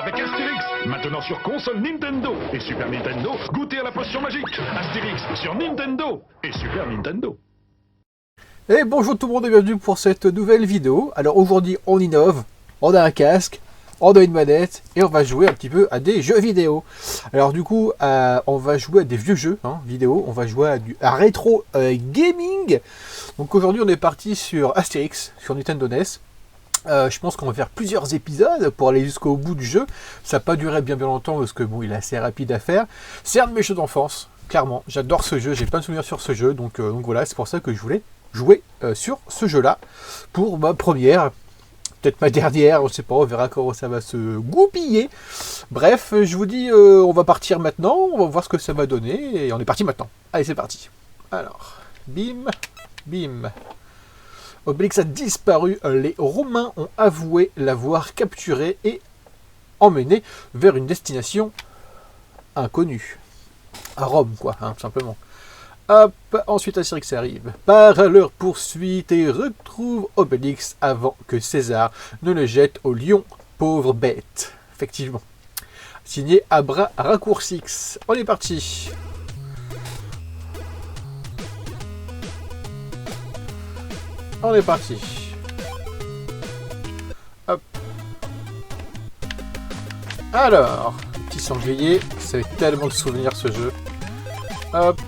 avec Astérix, maintenant sur console Nintendo et Super Nintendo, goûtez à la potion magique. Astérix sur Nintendo et Super Nintendo. Et bonjour tout le monde et bienvenue pour cette nouvelle vidéo. Alors aujourd'hui on innove, on a un casque, on a une manette et on va jouer un petit peu à des jeux vidéo. Alors du coup on va jouer à des vieux jeux vidéo, on va jouer à rétro gaming. Donc aujourd'hui on est parti sur Astérix sur Nintendo NES. Je pense qu'on va faire plusieurs épisodes pour aller jusqu'au bout du jeu. Ça n'a pas duré bien longtemps parce que bon, il est assez rapide à faire. C'est un de mes jeux d'enfance, clairement. J'adore ce jeu, j'ai plein de souvenirs sur ce jeu. Donc voilà, c'est pour ça que je voulais jouer sur ce jeu-là pour ma première, peut-être ma dernière, on ne sait pas, on verra comment ça va se goupiller. Bref, je vous dis, on va partir maintenant, on va voir ce que ça va donner et on est parti maintenant. Allez, c'est parti. Alors, bim, bim. Obélix a disparu, les Romains ont avoué l'avoir capturé et emmené vers une destination inconnue. À Rome, quoi, tout simplement. Hop, ensuite Astérix arrive, part à leur poursuite et retrouve Obélix avant que César ne le jette au lion, pauvre bête. Effectivement. Signé Abra Raccourcix. On est parti. On est parti. Hop. Alors, petit sanglier, ça fait tellement de souvenirs ce jeu. Hop.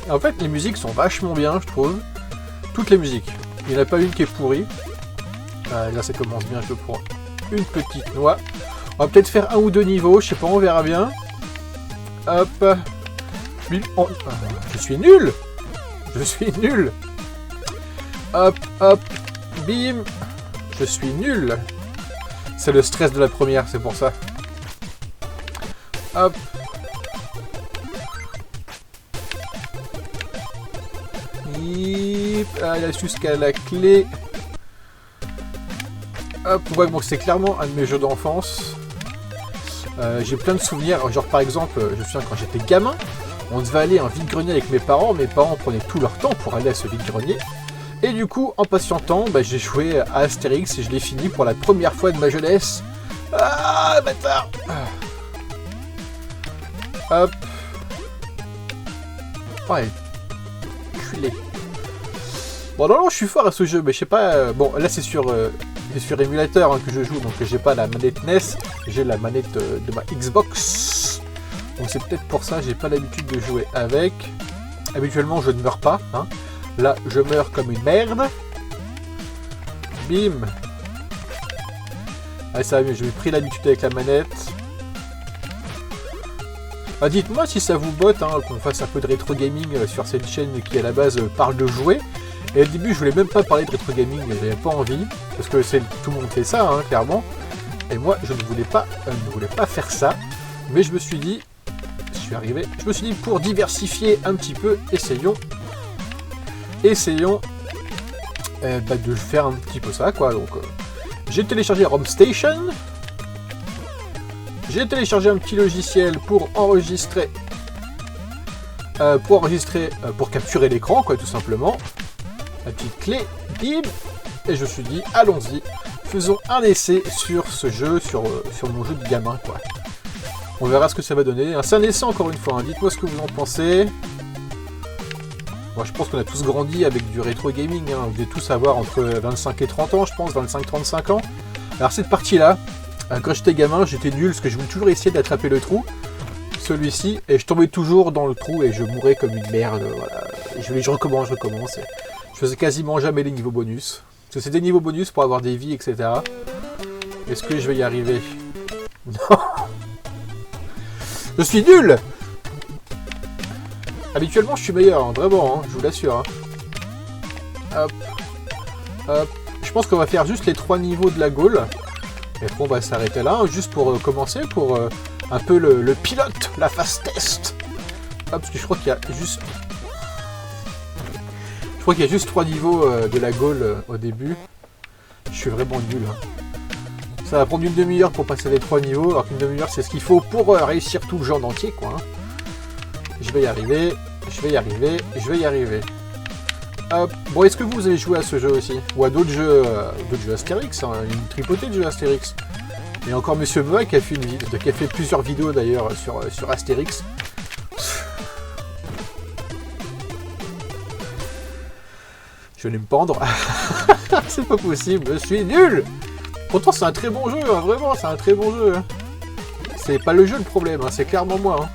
En fait, les musiques sont vachement bien, je trouve. Toutes les musiques. Il n'y en a pas une qui est pourrie. Là, ça commence bien, je prends une petite noix. On va peut-être faire un ou deux niveaux, je sais pas, on verra bien. Hop. Je suis nul. Je suis nul. Hop, hop, bim. Je suis nul. C'est le stress de la première, c'est pour ça. Hop. Là, jusqu'à la clé. Hop, ouais, bon, c'est clairement un de mes jeux d'enfance. J'ai plein de souvenirs. Genre, par exemple, je me souviens quand j'étais gamin, on devait aller à un vide-grenier avec mes parents. Mes parents prenaient tout leur temps pour aller à ce vide-grenier. Et du coup, en patientant, j'ai joué à Astérix et je l'ai fini pour la première fois de ma jeunesse. Ah, bâtard! Hop. Ouais. Culé. Bon, non, je suis fort à ce jeu, mais je sais pas... bon, là, c'est sur émulateur que je joue, donc j'ai pas la manette NES, j'ai la manette de ma Xbox. Donc c'est peut-être pour ça, j'ai pas l'habitude de jouer avec. Habituellement, je ne meurs pas, Là, je meurs comme une merde. Bim. Ah, ça va mieux, j'ai pris l'habitude avec la manette. Dites-moi si ça vous botte, qu'on fasse un peu de rétro gaming sur cette chaîne qui à la base parle de jouer. Et au début, je voulais même pas parler de rétro gaming, mais j'avais pas envie. Parce que tout le monde fait ça, clairement. Et moi, je ne voulais pas faire ça. Mais je me suis dit, je me suis dit, pour diversifier un petit peu, essayons de faire un petit peu ça, quoi. Donc, j'ai téléchargé ROM Station. J'ai téléchargé un petit logiciel pour enregistrer, pour capturer l'écran, quoi, tout simplement. La petite clé, bim. Et je me suis dit, allons-y, faisons un essai sur ce jeu, sur mon jeu de gamin, quoi. On verra ce que ça va donner. C'est un essai encore une fois. Dites-moi ce que vous en pensez. Moi, je pense qu'on a tous grandi avec du rétro gaming. Vous devez tous avoir entre 25 et 30 ans, je pense, 25-35 ans. Alors, cette partie-là, quand j'étais gamin, j'étais nul parce que je voulais toujours essayer d'attraper le trou. Celui-ci, et je tombais toujours dans le trou et je mourais comme une merde. Voilà. Je recommence. Je faisais quasiment jamais les niveaux bonus. Parce que c'est des niveaux bonus pour avoir des vies, etc. Est-ce que je vais y arriver? Non. Je suis nul. Habituellement, je suis meilleur, vraiment, je vous l'assure. Hop. Hop. Je pense qu'on va faire juste les 3 niveaux de la Gaule. Et après, on va s'arrêter là, juste pour commencer, pour un peu le pilote, la phase test. Hop, parce que je crois qu'il y a juste... Je crois qu'il y a juste 3 niveaux de la Gaule au début. Je suis vraiment nul. Ça va prendre une demi-heure pour passer les 3 niveaux, alors qu'une demi-heure, c'est ce qu'il faut pour réussir tout le jeu en entier, quoi. Je vais y arriver. Hop. Bon, est-ce que vous avez joué à ce jeu aussi? Ou à d'autres jeux Astérix, une tripotée de jeux Astérix. Et encore Monsieur Moa qui a fait plusieurs vidéos d'ailleurs sur Astérix. Je vais me pendre. C'est pas possible, je suis nul. Pourtant c'est un très bon jeu, hein, vraiment, c'est un très bon jeu. Hein. C'est pas le jeu le problème, hein, c'est clairement moi.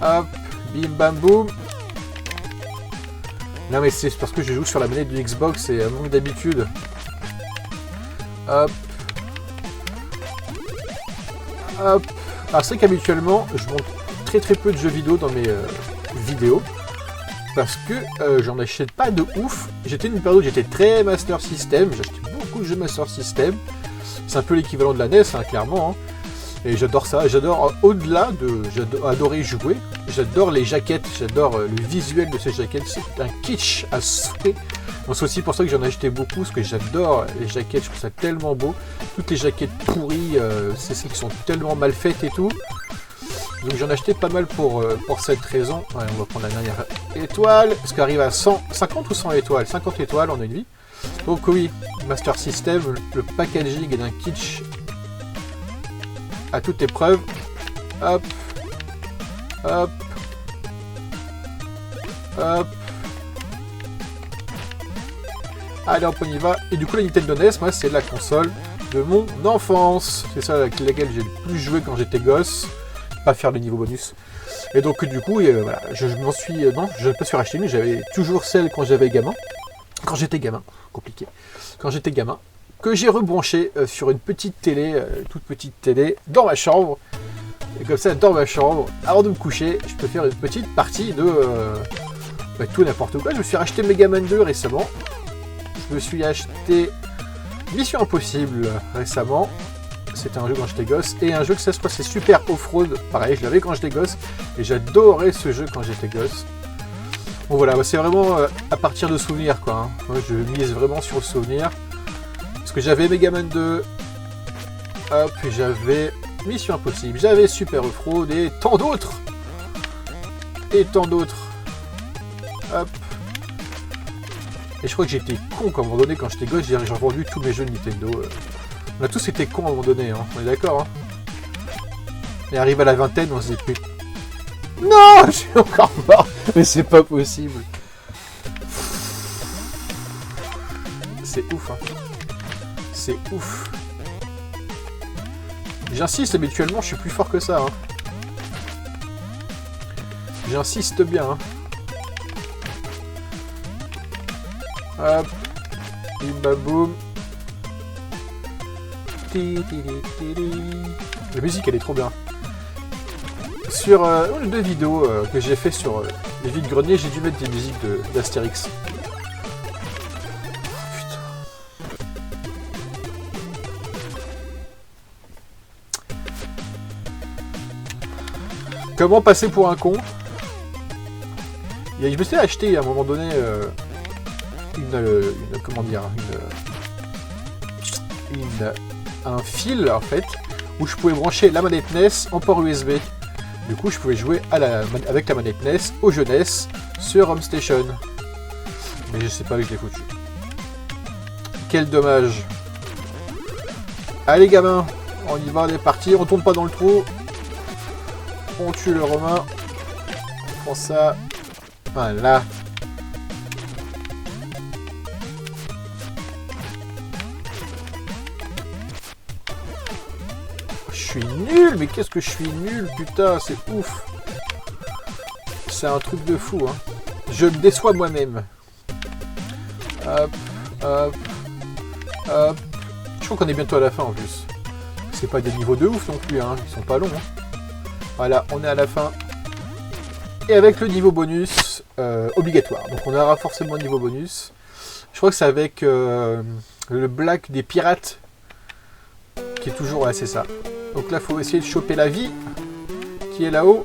Hein. Hop, bim bam boum. Non mais c'est parce que je joue sur la manette de Xbox et un manque d'habitude. Hop. Hop. Alors c'est qu'habituellement, je monte très peu de jeux vidéo dans mes vidéos. Parce que j'en achète pas de ouf. J'étais une période où j'étais très Master System. J'achetais beaucoup de jeux Master System. C'est un peu l'équivalent de la NES, hein, clairement. Hein. Et j'adore ça. J'adore, au-delà de... J'adorais jouer. J'adore les jaquettes. J'adore le visuel de ces jaquettes. C'est un kitsch à souhait. Donc c'est aussi pour ça que j'en ai acheté beaucoup. Parce que j'adore les jaquettes. Je trouve ça tellement beau. Toutes les jaquettes pourries, c'est celles qui sont tellement mal faites et tout. Donc j'en ai acheté pas mal pour cette raison. Ouais, on va prendre la dernière étoile. Parce qu'arrive à 50 ou 100 étoiles. 50 étoiles, on a une vie. Donc oui, Master System, le packaging est d'un kitsch à toute épreuve. Hop. Hop. Hop. Allez hop, on y va. Et du coup la Nintendo NES, moi c'est la console de mon enfance. C'est ça avec laquelle j'ai le plus joué quand j'étais gosse. Pas faire le niveau bonus. Et donc du coup, voilà, je m'en suis... non, je ne me suis racheté une, j'avais toujours celle quand j'avais gamin. Quand j'étais gamin, compliqué. Quand j'étais gamin, que j'ai rebranché sur une petite télé, toute petite télé, dans ma chambre. Et comme ça, dans ma chambre, avant de me coucher, je peux faire une petite partie de... tout n'importe quoi. Je me suis racheté Mega Man 2 récemment. Je me suis acheté Mission Impossible récemment. C'était un jeu quand j'étais gosse. Et un jeu que ça se passe, c'est Super Off-Road. Pareil, je l'avais quand j'étais gosse. Et j'adorais ce jeu quand j'étais gosse. Bon voilà, c'est vraiment à partir de souvenirs quoi. Hein. Moi, je mise vraiment sur le souvenir. Parce que j'avais Mega Man 2. Hop, j'avais Mission Impossible. J'avais Super Off-Road et tant d'autres. Et tant d'autres. Hop. Et je crois que j'étais con à un moment donné quand j'étais gosse. J'ai revendu tous mes jeux de Nintendo. On a tous été cons à un moment donné, hein. On est d'accord. Hein. Et arrive à la vingtaine, on se dit plus. Non, je suis encore mort. Mais c'est pas possible. C'est ouf. Hein. C'est ouf. J'insiste, habituellement, je suis plus fort que ça. Hein. J'insiste bien. Hein. Hop. Bim bam boum. La musique elle est trop bien. Sur deux vidéos que j'ai fait sur les vides-greniers, j'ai dû mettre des musiques d'Astérix. Putain. Comment passer pour un con? Je me suis acheté à un moment donné comment dire un fil en fait où je pouvais brancher la manette NES en port USB. Du coup je pouvais jouer avec la manette NES aux jeux NES sur Home Station. Mais je sais pas où je l'ai foutu. Quel dommage. Allez gamins, on y va, on est parti, on tombe pas dans le trou. On tue le Romain. On prend ça. Voilà. Je suis nul, mais qu'est-ce que je suis nul, putain, c'est ouf. C'est un truc de fou, hein. Je me déçois moi-même. Hop, hop, hop. Je crois qu'on est bientôt à la fin en plus. C'est pas des niveaux de ouf non plus, hein. Ils sont pas longs. Hein. Voilà, on est à la fin. Et avec le niveau bonus obligatoire. Donc on aura forcément un niveau bonus. Je crois que c'est avec le black des pirates. Qui est toujours... Ouais, c'est ça. Donc là, il faut essayer de choper la vie qui est là-haut.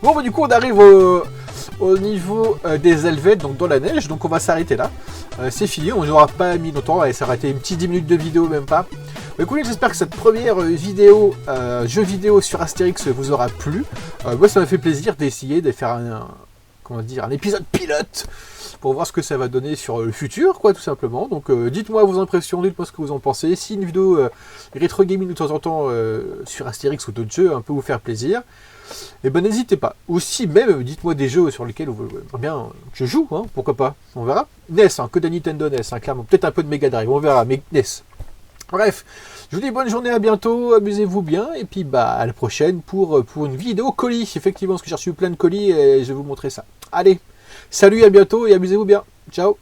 Bon, bah, du coup, on arrive au niveau des Helvètes, donc dans la neige. Donc on va s'arrêter là. C'est fini, on n'aura pas mis longtemps. On va s'arrêter une petite 10 minutes de vidéo, même pas. Bah, écoutez, j'espère que cette première vidéo, jeu vidéo sur Astérix vous aura plu. Moi, ça m'a fait plaisir d'essayer de faire comment dire, un épisode pilote pour voir ce que ça va donner sur le futur, quoi, tout simplement. Donc dites-moi vos impressions, dites-moi ce que vous en pensez. Si une vidéo rétro gaming de temps en temps sur Astérix ou d'autres jeux peut vous faire plaisir, et ben n'hésitez pas. Aussi même, dites-moi des jeux sur lesquels vous bien je joue, hein, pourquoi pas. On verra. NES, que de Nintendo NES, clairement. Peut-être un peu de Mega Drive, on verra, mais NES. Bref, je vous dis bonne journée, à bientôt, amusez-vous bien, et puis à la prochaine pour une vidéo colis, effectivement, parce que j'ai reçu plein de colis et je vais vous montrer ça. Allez, salut, à bientôt et amusez-vous bien. Ciao.